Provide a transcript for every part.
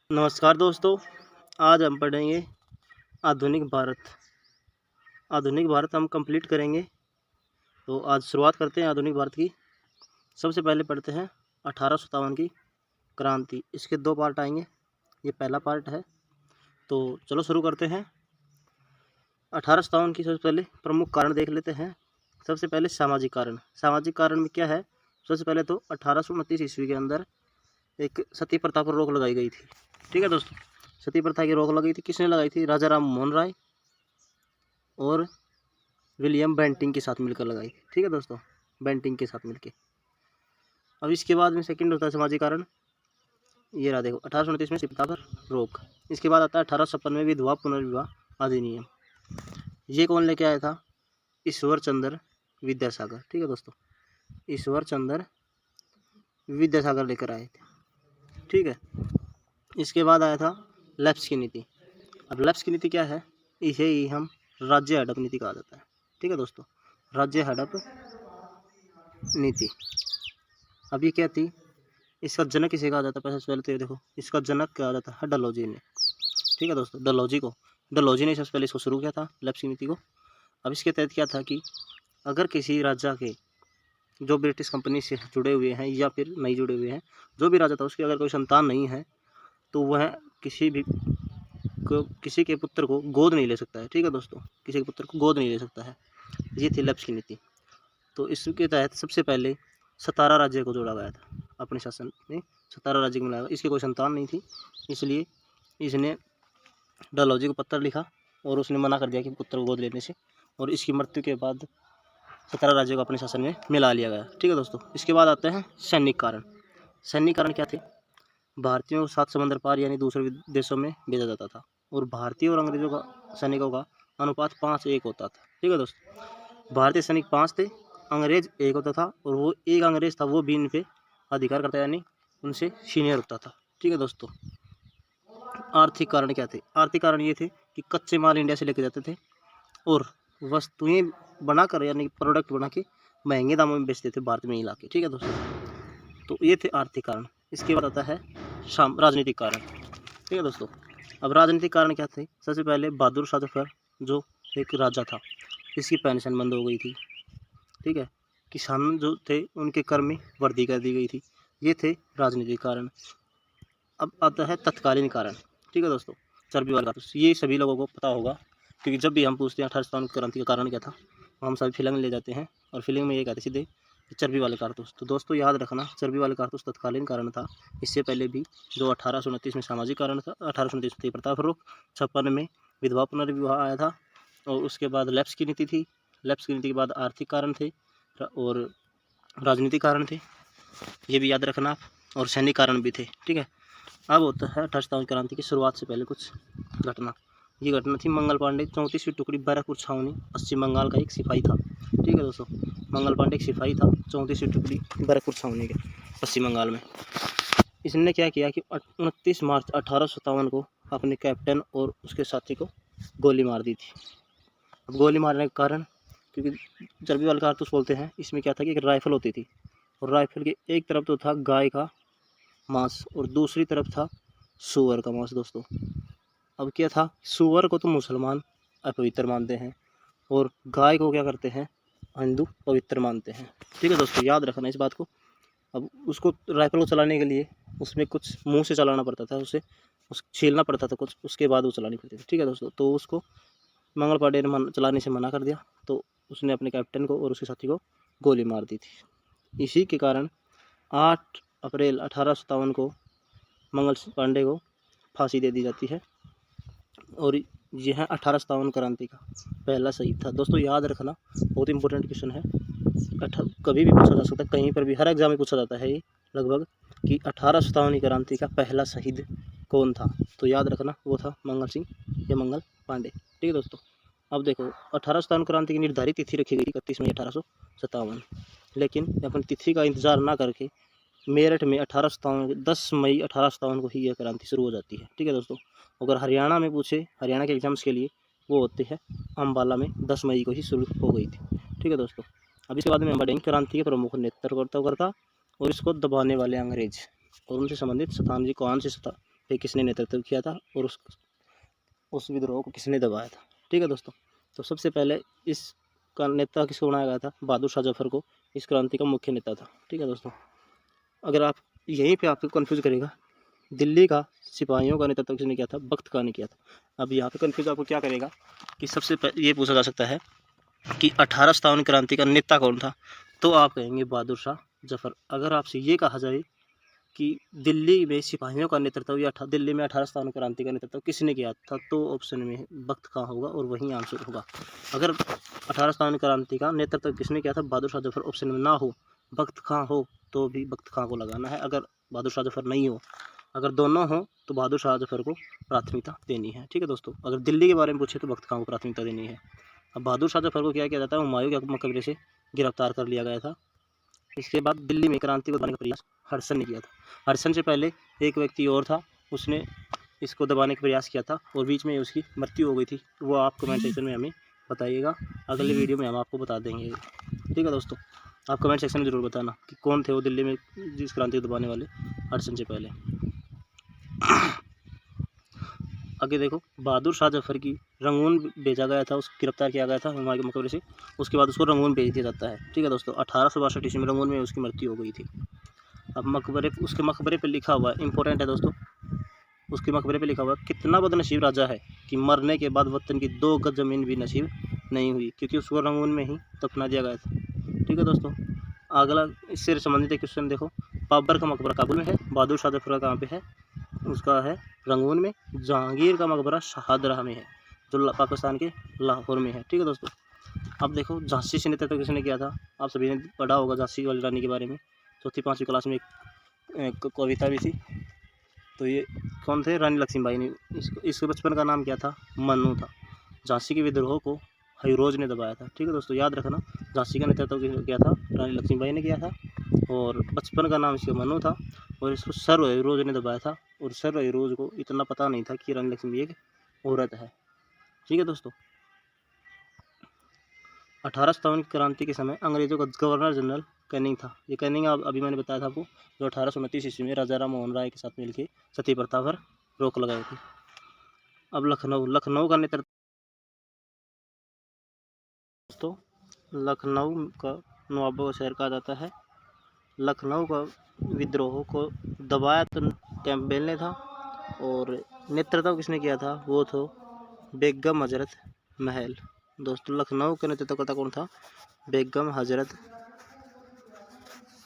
नमस्कार दोस्तों। आज हम पढ़ेंगे आधुनिक भारत। आधुनिक भारत हम कंप्लीट करेंगे। तो आज शुरुआत करते हैं आधुनिक भारत की। सबसे पहले पढ़ते हैं 1857 की क्रांति। इसके 2 पार्ट आएंगे, ये पहला पार्ट है। तो चलो शुरू करते हैं। 1857 की सबसे पहले प्रमुख कारण देख लेते हैं। सबसे पहले सामाजिक कारण। सामाजिक कारण में क्या है? सबसे पहले तो 1829 ईस्वी के अंदर एक सती प्रथा पर रोक लगाई गई थी। ठीक है दोस्तों, सती प्रथा की रोक लगाई थी। किसने लगाई थी? राजा राम मोहन राय और विलियम बेंटिंग के साथ मिलकर लगाई थी। ठीक है दोस्तों, बेंटिंग के साथ मिलकर। अब इसके बाद में सेकंड होता है सामाजिक कारण। ये रहा देखो, 1829 में सती प्रथा पर रोक। इसके बाद आता है 1856 में विधवा पुनर्विवाह अधिनियम। ये कौन लेके आया था? ईश्वर चंद्र विद्यासागर। ठीक है दोस्तों, ईश्वर चंद्र विद्यासागर लेकर आए थे। ठीक है, इसके बाद आया था लेप्स की नीति। अब लेप्स की नीति क्या है? इसे ही हम राज्य हड़प नीति कहा जाता है। ठीक है दोस्तों, राज्य हड़प नीति। अब ये क्या थी? इसका जनक किसे कहा जाता है? सबसे पहले तो ये देखो, इसका जनक कहा जाता है डलहौजी ने। ठीक है दोस्तों, डलहौजी ने सबसे पहले इसको शुरू किया था, लेप्स की नीति को। अब इसके तहत क्या था कि अगर किसी राजा के जो ब्रिटिश कंपनी से जुड़े हुए हैं या फिर नहीं जुड़े हुए हैं, जो भी राजा था उसकी अगर कोई संतान नहीं है तो वह किसी के पुत्र को गोद नहीं ले सकता है। ठीक है दोस्तों, किसी के पुत्र को गोद नहीं ले सकता है। ये थी लेप्स की नीति। तो इसके तहत सबसे पहले 17 राज्य को जोड़ा गया था अपने शासन में। 17 राज्य को मिलाया गया। इसकी कोई संतान नहीं थी, इसलिए इसने डलहौजी को पत्र लिखा और उसने मना कर दिया कि पुत्र को गोद लेने से। और इसकी मृत्यु के बाद 17 राज्यों को अपने शासन में मिला लिया गया। ठीक है दोस्तों, इसके बाद आते हैं सैनिक कारण। सैनिक कारण क्या थे? भारतीयों को 7 समंदर पार यानी दूसरे देशों में भेजा जाता था और भारतीय और अंग्रेजों का सैनिकों का अनुपात 5-1 होता था। ठीक है दोस्तों, भारतीय सैनिक 5 थे, अंग्रेज 1 होता था। और वो एक अंग्रेज था, वो भी इन पे अधिकार करता यानी उनसे सीनियर होता था। ठीक है दोस्तों, आर्थिक कारण क्या थे? आर्थिक कारण ये थे कि कच्चे माल इंडिया से लेके जाते थे और वस्तुएं बनाकर यानी प्रोडक्ट बना के महंगे दामों में बेचते थे भारत में ही लाके। ठीक है दोस्तों, तो ये थे आर्थिक कारण। इसके बाद आता है राजनीतिक कारण। ठीक है दोस्तों, अब राजनीतिक कारण क्या थे? सबसे पहले बहादुर शाह जफर जो एक राजा था, इसकी पेंशन बंद हो गई थी। ठीक है, किसान जो थे उनके कर में वृद्धि कर दी गई थी। ये थे राजनीतिक कारण। अब आता है तत्कालीन कारण। ठीक है दोस्तों, चर्बी वाला कारतूस। ये सभी लोगों को पता होगा क्योंकि जब भी हम पूछते हैं 1857 क्रांति का कारण क्या था, हम सभी फिल्म ले जाते हैं और फिल्म में ये कहते सीधे चर्बी वाले कारतूस। तो दोस्तों याद रखना, चर्बी वाले कारतूस तत्कालीन कारण था। इससे पहले भी जो 1829 में सामाजिक कारण था, 1829 में प्रथा पर रोक, 56 में विधवा पुनर्विवाह आया था और उसके बाद लेप्स की नीति थी। लेप्स की नीति के बाद आर्थिक कारण थे और राजनीतिक कारण थे, ये भी याद रखना आप, और सैनिक कारण भी थे। ठीक है, अब होता है 1857 क्रांति की शुरुआत से पहले कुछ घटना। ये घटना थी मंगल पांडे 34वीं टुकड़ी बैरकपुर छावनी, पश्चिम बंगाल का एक सिपाही था। ठीक है दोस्तों, मंगल पांडे एक सिपाही था 34वीं टुकड़ी बैरकपुर छावनी के पश्चिम बंगाल में। इसने क्या किया कि 29 मार्च 1857 को अपने कैप्टन और उसके साथी को गोली मार दी थी। अब गोली मारने का कारण, क्योंकि चर्बी वाले कारतूस बोलते हैं, इसमें क्या था कि एक राइफल होती थी और राइफल के एक तरफ तो था गाय का मांस और दूसरी तरफ था सूअर का मांस। दोस्तों अब क्या था, सूअर को तो मुसलमान अपवित्र मानते हैं और गाय को क्या करते हैं, हिंदू पवित्र मानते हैं। ठीक है दोस्तों, याद रखना इस बात को। अब उसको राइफल को चलाने के लिए उसमें कुछ मुंह से चलाना पड़ता था, उसे छीलना पड़ता था कुछ, उसके बाद वो चलानी पड़ती थी। ठीक है दोस्तों, तो उसको मंगल पांडे ने चलाने से मना कर दिया, तो उसने अपने कैप्टन को और उसके साथी को गोली मार दी थी। इसी के कारण 8 अप्रैल 1857 को मंगल पांडे को फांसी दे दी जाती है और यह 1857 क्रांति का पहला शहीद था। दोस्तों याद रखना, बहुत इंपॉर्टेंट क्वेश्चन है, कभी भी पूछा जा सकता है, कहीं पर भी, हर एग्जाम में पूछा जाता है ये लगभग, कि 1857 क्रांति का पहला शहीद कौन था। तो याद रखना वो था मंगल सिंह या मंगल पांडे। ठीक है दोस्तों, अब देखो 1857 क्रांति की निर्धारित तिथि रखी गई 31 मई 1857, लेकिन अपन तिथि का इंतजार ना करके मेरठ में 10 मई 1857 को ही यह क्रांति शुरू हो जाती है। ठीक है दोस्तों, अगर हरियाणा में पूछे, हरियाणा के एग्जाम्स के लिए, वो होते हैं अम्बाला में 10 मई को ही शुरू हो गई थी। ठीक है दोस्तों, अब इसके बाद में हम बढ़ेंगे क्रांति के प्रमुख नेतृत्वकर्ता और इसको दबाने वाले अंग्रेज और उनसे संबंधित स्थान जी कौन से पे किसने नेतृत्व किया था और उस विद्रोह को किसने दबाया था। ठीक है दोस्तों, तो सबसे पहले इसका नेता किसको बनाया गया था, बहादुर शाह जफर को इस क्रांति का मुख्य नेता था। ठीक है दोस्तों, अगर आप यहीं पे आपको कन्फ्यूज करेगा दिल्ली का सिपाहियों का नेतृत्व किसने किया था, बख्त खान ने किया था। अब यहाँ पे कन्फ्यूज आपको क्या करेगा कि सबसे पहले ये पूछा जा सकता है कि 1857 क्रांति का नेता कौन था, तो आप कहेंगे बहादुर शाह जफर। अगर आपसे ये कहा जाए कि दिल्ली में सिपाहियों का नेतृत्व या दिल्ली में 1857 क्रांति का नेतृत्व किसने किया था, तो ऑप्शन में बख्त खां होगा और वही आंसर होगा। अगर 1857 क्रांति का नेतृत्व किसने किया था, बहादुर शाह जफर ऑप्शन में ना हो, बख्त खां हो, तो भी बख्त खां को लगाना है। अगर बहादुर शाह जफर नहीं हो, अगर दोनों हो, तो बहादुर शाह जफर को प्राथमिकता देनी है। ठीक है दोस्तों, अगर दिल्ली के बारे में पूछे तो बख्त खां को प्राथमिकता देनी है। अब बहादुर शाह जफर को क्या किया जाता है, हुमायूं के मकबरे से गिरफ्तार कर लिया गया था। इसके बाद दिल्ली में क्रांति को दबाने का प्रयास हडसन ने किया था। हडसन से पहले एक व्यक्ति और था, उसने इसको दबाने का प्रयास किया था और बीच में उसकी मृत्यु हो गई थी। वो आप कमेंट सेक्शन में हमें बताइएगा, अगले वीडियो में हम आपको बता देंगे। ठीक है दोस्तों, आप कमेंट सेक्शन में ज़रूर बताना कि कौन थे वो दिल्ली में जिस क्रांति को दबाने वाले हडसन से पहले। आगे देखो, बहादुर शाह जफर की रंगून भेजा गया था, उसको गिरफ्तार किया गया था हुमायूं के मकबरे से। उसके बाद उसको रंगून भेज दिया जाता है। ठीक है दोस्तों, 1862 ईस्वी में रंगून में उसकी मृत्यु हो गई थी। अब उसके मकबरे पे लिखा हुआ है, इंपॉर्टेंट है दोस्तों, उसके मकबरे पे लिखा हुआ है, कितना बदनसीब राजा है कि मरने के बाद वतन की 2 गज ज़मीन भी नसीब नहीं हुई, क्योंकि उसको रंगून में ही दफना दिया गया था। ठीक है दोस्तों, अगला इससे संबंधित एक क्वेश्चन देखो, बाबर का मकबरा काबुल में है, बहादुर शाह जफर का कहाँ पे है, उसका है रंगून में। जहांगीर का मकबरा शाहदरा में है, जो पाकिस्तान के लाहौर में है। ठीक है दोस्तों, अब देखो झांसी से नेतृत्व किसने किया था, आप सभी ने पढ़ा होगा झांसी वाली रानी के बारे में, चौथी 5वीं क्लास में एक कविता भी थी। तो ये कौन थे, रानी लक्ष्मीबाई ने। इसके बचपन का नाम क्या था, मन्नू था। झांसी के विद्रोह को हरिरोज ने दबाया था। ठीक है दोस्तों, याद रखना, झांसी का नेतृत्व किया था रानी लक्ष्मीबाई ने किया था और बचपन का नाम इसका मन्नू था और इसको सर्व हरिरोज ने दबाया था। और सर्व हरिरोज को इतना पता नहीं था कि रानी लक्ष्मी एक औरत है। ठीक है दोस्तों, 1857 क्रांति के समय अंग्रेजों का गवर्नर जनरल कैनिंग था। ये कैनिंग अभी मैंने बताया था आपको, जो 1829 ईस्वी में राजा राम मोहन राय के साथ मिलकर सती प्रथा पर रोक लगाई थी। अब लखनऊ का नेतृत्व दोस्तों, लखनऊ का नवाबों का शहर कहा जाता है। लखनऊ का विद्रोह को दबाया तो कैंपबेल ने था और नेतृत्व किसने किया था, वो तो बेगम हजरत महल। दोस्तों, लखनऊ का नेतृत्व करता कौन था, बेगम हजरत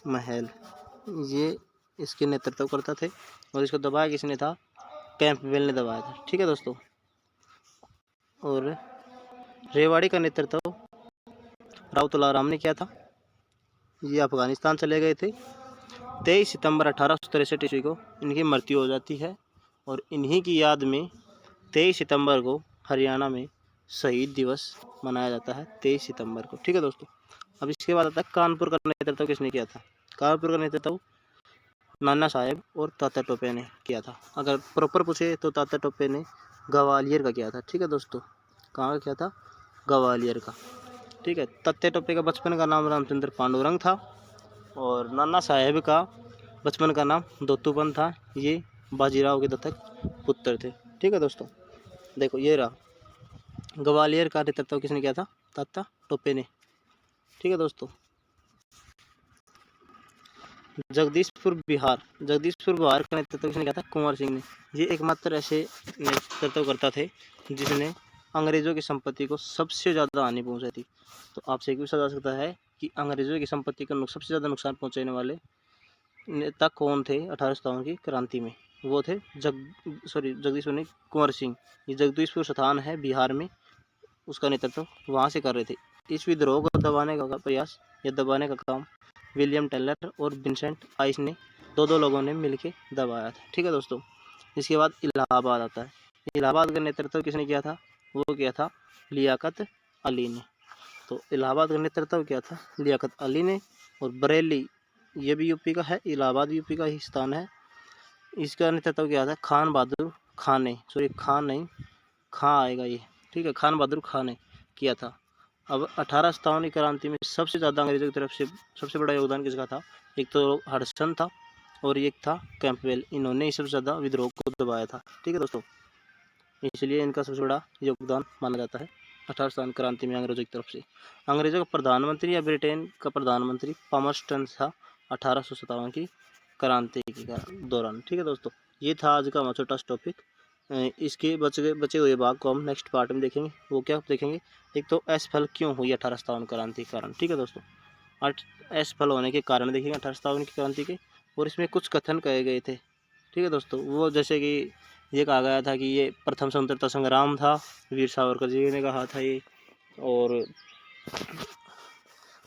महल, ये इसके नेतृत्व करता थे और इसको दबाया किसने था, कैंपबेल ने दबाया था। ठीक है दोस्तों, और रेवाड़ी का नेतृत्व राव तुलाराम ने किया था। ये अफगानिस्तान चले गए थे। 23 सितंबर 1863 ईस्वी को इनकी मृत्यु हो जाती है और इन्हीं की याद में 23 सितंबर को हरियाणा में शहीद दिवस मनाया जाता है, 23 सितंबर को। ठीक है दोस्तों, अब इसके बाद आता है कानपुर का नेतृत्व किसने किया था। कानपुर का नेतृत्व नाना साहेब और तात्या टोपे ने किया था। अगर प्रॉपर पूछे तो तात्या टोपे ने ग्वालियर का किया था। ठीक है दोस्तों, कहाँ का किया था, ग्वालियर का। ठीक है, तात्या टोपे का बचपन का नाम रामचंद्र पांडुरंग था और नाना साहेब का बचपन का नाम दोतुपन था। ये बाजीराव के दत्तक पुत्र थे। ठीक है दोस्तों, देखो ये रहा ग्वालियर का नेतृत्व किसने किया था, तात्या टोपे ने। ठीक है दोस्तों, जगदीशपुर बिहार का नेतृत्व किसने किया था, कुंवर सिंह ने। ये एकमात्र ऐसे नेतृत्व करता थे जिसने अंग्रेजों की संपत्ति को सबसे ज़्यादा हानि पहुंचाई थी। तो आपसे एक पूछा जा सकता है कि अंग्रेजों की संपत्ति को सबसे ज़्यादा नुकसान पहुंचाने वाले नेता कौन थे 1857 की क्रांति में, वो थे जगदीशपुर नहीं, कुंवर सिंह। ये जगदीशपुर स्थान है बिहार में, उसका नेतृत्व वहाँ से कर रहे थे। इस विद्रोह को दबाने का प्रयास या दबाने का काम विलियम टेलर और विंसेंट आइस ने दो लोगों ने मिलकर दबाया था। ठीक है दोस्तों, इसके बाद इलाहाबाद आता है। इलाहाबाद का नेतृत्व किसने किया था, वो किया था लियाकत अली ने। तो इलाहाबाद का नेतृत्व किया था लियाकत अली ने। और बरेली ये भी यूपी का है, इलाहाबाद यूपी का ही स्थान है। इसका नेतृत्व किया था खान बहादुर खान ने, खान नहीं, खां आएगा ये। ठीक है, खान बहादुर खान ने किया था। अब 1857 क्रांति में सबसे ज़्यादा अंग्रेजों की तरफ से सबसे बड़ा योगदान किसका था, एक तो हडसन था और एक था कैंपबेल। इन्होंने ही सबसे ज़्यादा विद्रोह को दबाया था। ठीक है दोस्तों, इसलिए इनका सबसे बड़ा योगदान माना जाता है 18 क्रांति में अंग्रेजों की तरफ से। अंग्रेजों का प्रधानमंत्री या ब्रिटेन का प्रधानमंत्री पामरस्टन था 1857 की क्रांति के दौरान। ठीक है दोस्तों, ये था आज का हमारा छोटा सा टॉपिक। इसके बचे हुए भाग को हम नेक्स्ट पार्ट में देखेंगे। वो क्या देखेंगे, एक तो असफल क्यों हुई 1857 क्रांति के कारण। ठीक है दोस्तों, असफल होने के कारण देखेंगे 1857 की क्रांति के, और इसमें कुछ कथन कहे गए थे। ठीक है दोस्तों, वो जैसे कि ये कहा गया था कि ये प्रथम स्वतंत्रता संग्राम था, वीर सावरकर जी ने कहा था ये, और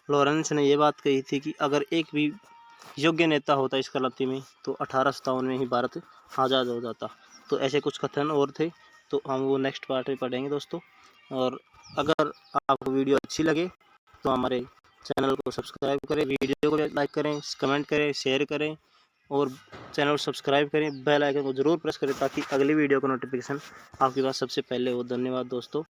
लॉरेंस ने ये बात कही थी कि अगर एक भी योग्य नेता होता इस क्रांति में तो 1857 में ही भारत आज़ाद हो जाता। तो ऐसे कुछ कथन और थे, तो हम वो नेक्स्ट पार्ट में पढ़ेंगे दोस्तों। और अगर आपको वीडियो अच्छी लगे तो हमारे चैनल को सब्सक्राइब करें, वीडियो को लाइक करें, कमेंट करें, शेयर करें, और चैनल को सब्सक्राइब करें, बेल आइकन को ज़रूर प्रेस करें ताकि अगली वीडियो का नोटिफिकेशन आपके पास सबसे पहले हो। धन्यवाद दोस्तों।